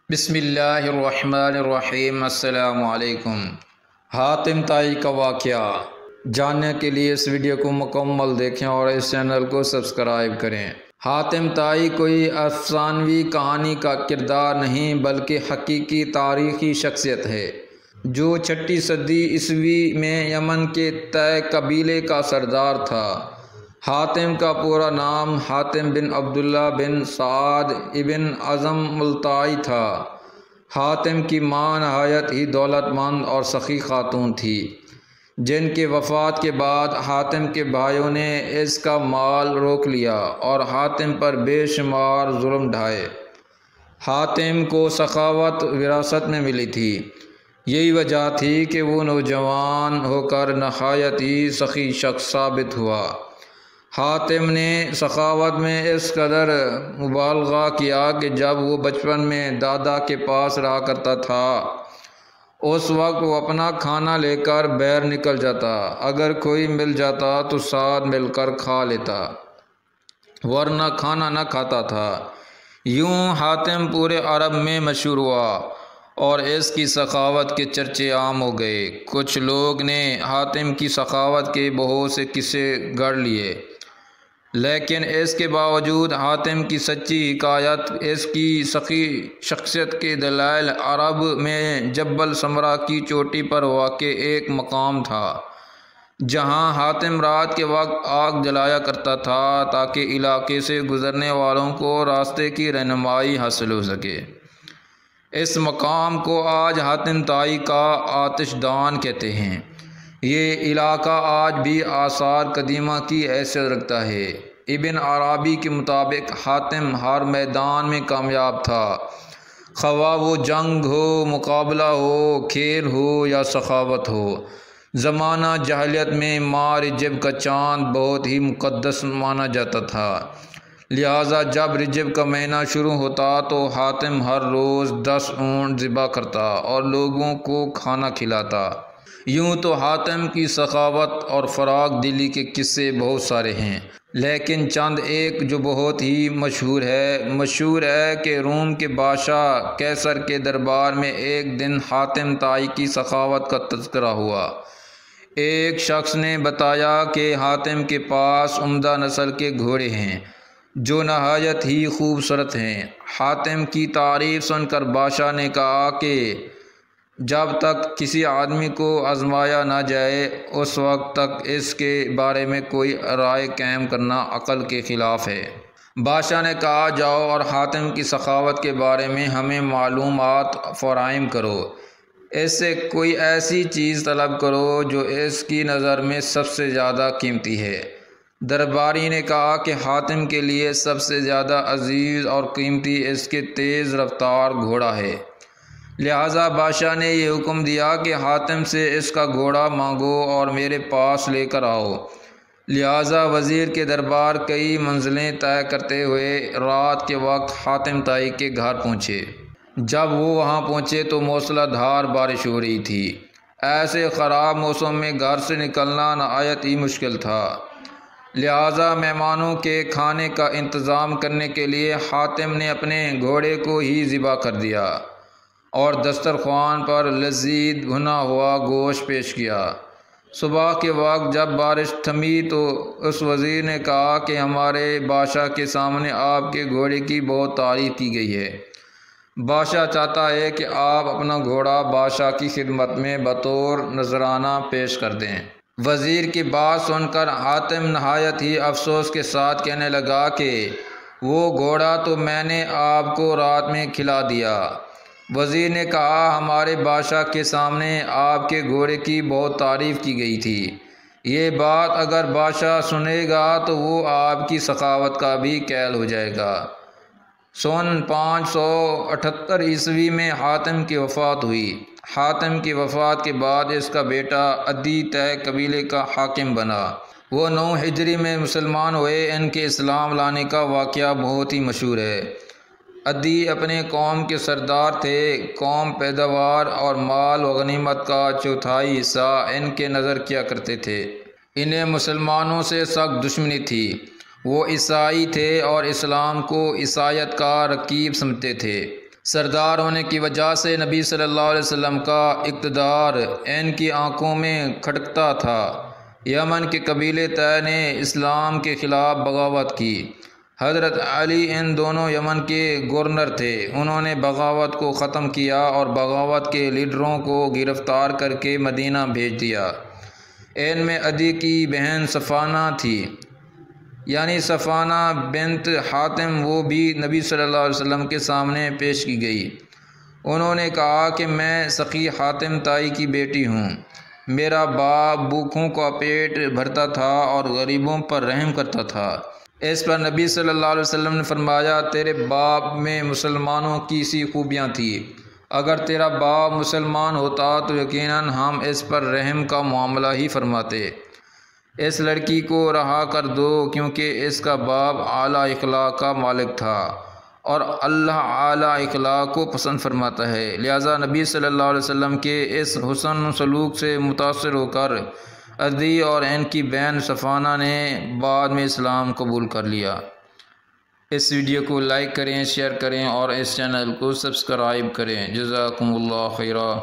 بسم اللہ الرحمن الرحیم۔ السلام علیکم۔ حاتم طائی کا واقعہ جاننے کے لیے اس ویڈیو کو مکمل دیکھیں اور اس چینل کو سبسکرائب کریں۔ حاتم طائی کوئی افسانوی کہانی کا کردار نہیں بلکہ حقیقی تاریخی شخصیت ہے جو 6 صدی عیسوی میں یمن کے طے قبیلے کا سردار تھا۔ حاتم کا پورا نام حاتم بن عبداللہ بن سعد ابن اعظم ملتائی تھا۔ حاتم کی ماں نہایت ہی دولت مند اور سخی خاتون تھی جن کے وفات کے بعد حاتم کے بھائیوں نے اس کا مال روک لیا اور حاتم پر بے شمار ظلم ڈھائے۔ حاتم کو سخاوت وراثت میں ملی تھی، یہی وجہ تھی کہ وہ نوجوان ہو کر نہایت ہی سخی شخص ثابت ہوا۔ حاتم نے سخاوت میں اس قدر مبالغہ کیا کہ جب وہ بچپن میں دادا کے پاس رہا کرتا تھا اس وقت وہ اپنا کھانا لے کر باہر نکل جاتا، اگر کوئی مل جاتا تو ساتھ مل کر کھا لیتا ورنہ کھانا نہ کھاتا تھا۔ یوں حاتم پورے عرب میں مشہور ہوا اور اس کی سخاوت کے چرچے عام ہو گئے۔ کچھ لوگ نے حاتم کی سخاوت کے بہت سے قصے گڑھ لیے، لیکن اس کے باوجود حاتم کی سچی حکایت، اس کی سخی شخصیت کے دلائل عرب میں جبل سمرا کی چوٹی پر واقع ایک مقام تھا جہاں حاتم رات کے وقت آگ جلایا کرتا تھا تاکہ علاقے سے گزرنے والوں کو راستے کی رہنمائی حاصل ہو سکے۔ اس مقام کو آج حاتم طائی کا آتش دان کہتے ہیں۔ یہ علاقہ آج بھی آثار قدیمہ کی حیثیت رکھتا ہے۔ ابن عربی کے مطابق حاتم ہر میدان میں کامیاب تھا، خواہ وہ جنگ ہو، مقابلہ ہو، کھیل ہو یا سخاوت ہو۔ زمانہ جاہلیت میں ماہ رجب کا چاند بہت ہی مقدس مانا جاتا تھا، لہٰذا جب رجب کا مہینہ شروع ہوتا تو حاتم ہر روز 10 اونٹ ذبح کرتا اور لوگوں کو کھانا کھلاتا۔ یوں تو حاتم کی سخاوت اور فراخ دلی کے قصے بہت سارے ہیں، لیکن چند ایک جو بہت ہی مشہور ہے کہ روم کے بادشاہ قیصر کے دربار میں ایک دن حاتم طائی کی سخاوت کا تذکرہ ہوا۔ ایک شخص نے بتایا کہ حاتم کے پاس عمدہ نسل کے گھوڑے ہیں جو نہایت ہی خوبصورت ہیں۔ حاتم کی تعریف سن کر بادشاہ نے کہا کہ جب تک کسی آدمی کو آزمایا نہ جائے اس وقت تک اس کے بارے میں کوئی رائے قائم کرنا عقل کے خلاف ہے۔ بادشاہ نے کہا جاؤ اور حاتم کی سخاوت کے بارے میں ہمیں معلومات فراہم کرو، اس سے کوئی ایسی چیز طلب کرو جو اس کی نظر میں سب سے زیادہ قیمتی ہے۔ درباری نے کہا کہ حاتم کے لیے سب سے زیادہ عزیز اور قیمتی اس کے تیز رفتار گھوڑا ہے، لہٰذا بادشاہ نے یہ حکم دیا کہ حاتم سے اس کا گھوڑا مانگو اور میرے پاس لے کر آؤ۔ لہٰذا وزیر کے دربار کئی منزلیں طے کرتے ہوئے رات کے وقت حاتم طائی کے گھر پہنچے۔ جب وہ وہاں پہنچے تو موسلا دھار بارش ہو رہی تھی۔ ایسے خراب موسم میں گھر سے نکلنا نہایت ہی مشکل تھا، لہٰذا مہمانوں کے کھانے کا انتظام کرنے کے لیے حاتم نے اپنے گھوڑے کو ہی ذبح کر دیا اور دسترخوان پر لذیذ بھنا ہوا گوشت پیش کیا۔ صبح کے وقت جب بارش تھمی تو اس وزیر نے کہا کہ ہمارے بادشاہ کے سامنے آپ کے گھوڑے کی بہت تعریف کی گئی ہے، بادشاہ چاہتا ہے کہ آپ اپنا گھوڑا بادشاہ کی خدمت میں بطور نذرانہ پیش کر دیں۔ وزیر کی بات سن کر حاتم نہایت ہی افسوس کے ساتھ کہنے لگا کہ وہ گھوڑا تو میں نے آپ کو رات میں کھلا دیا۔ وزیر نے کہا ہمارے بادشاہ کے سامنے آپ کے گھوڑے کی بہت تعریف کی گئی تھی، یہ بات اگر بادشاہ سنے گا تو وہ آپ کی سخاوت کا بھی قائل ہو جائے گا۔ سن 578 عیسوی میں حاتم کی وفات ہوئی۔ حاتم کی وفات کے بعد اس کا بیٹا عدی طے قبیلے کا حاکم بنا۔ وہ 9 ہجری میں مسلمان ہوئے۔ ان کے اسلام لانے کا واقعہ بہت ہی مشہور ہے۔ عدی اپنے قوم کے سردار تھے۔ قوم پیداوار اور مال و غنیمت کا 1/4 حصہ ان کے نظر کیا کرتے تھے۔ انہیں مسلمانوں سے سخت دشمنی تھی۔ وہ عیسائی تھے اور اسلام کو عیسائیت کا رقیب سمجھتے تھے۔ سردار ہونے کی وجہ سے نبی صلی اللہ علیہ وسلم کا اقتدار ان کی آنکھوں میں کھٹکتا تھا۔ یمن کے قبیلے طے نے اسلام کے خلاف بغاوت کی۔ حضرت علی ان دونوں یمن کے گورنر تھے۔ انہوں نے بغاوت کو ختم کیا اور بغاوت کے لیڈروں کو گرفتار کر کے مدینہ بھیج دیا۔ ان میں عدی کی بہن صفانہ تھی، یعنی صفانہ بنت حاتم، وہ بھی نبی صلی اللہ علیہ وسلم کے سامنے پیش کی گئی۔ انہوں نے کہا کہ میں سقی حاتم تائی کی بیٹی ہوں۔ میرا باپ بھوکھوں کا پیٹ بھرتا تھا اور غریبوں پر رحم کرتا تھا۔ اس پر نبی صلی اللہ علیہ وسلم نے فرمایا، تیرے باپ میں مسلمانوں کی سی خوبیاں تھیں، اگر تیرا باپ مسلمان ہوتا تو یقیناً ہم اس پر رحم کا معاملہ ہی فرماتے۔ اس لڑکی کو رہا کر دو، کیونکہ اس کا باپ اعلیٰ اخلاق کا مالک تھا اور اللہ اعلیٰ اخلاق کو پسند فرماتا ہے۔ لہٰذا نبی صلی اللہ علیہ وسلم کے اس حسن سلوک سے متاثر ہو کر عدی اور ان کی بہن صفانہ نے بعد میں اسلام قبول کر لیا۔ اس ویڈیو کو لائک کریں، شیئر کریں اور اس چینل کو سبسکرائب کریں۔ جزاکم اللہ خیرا۔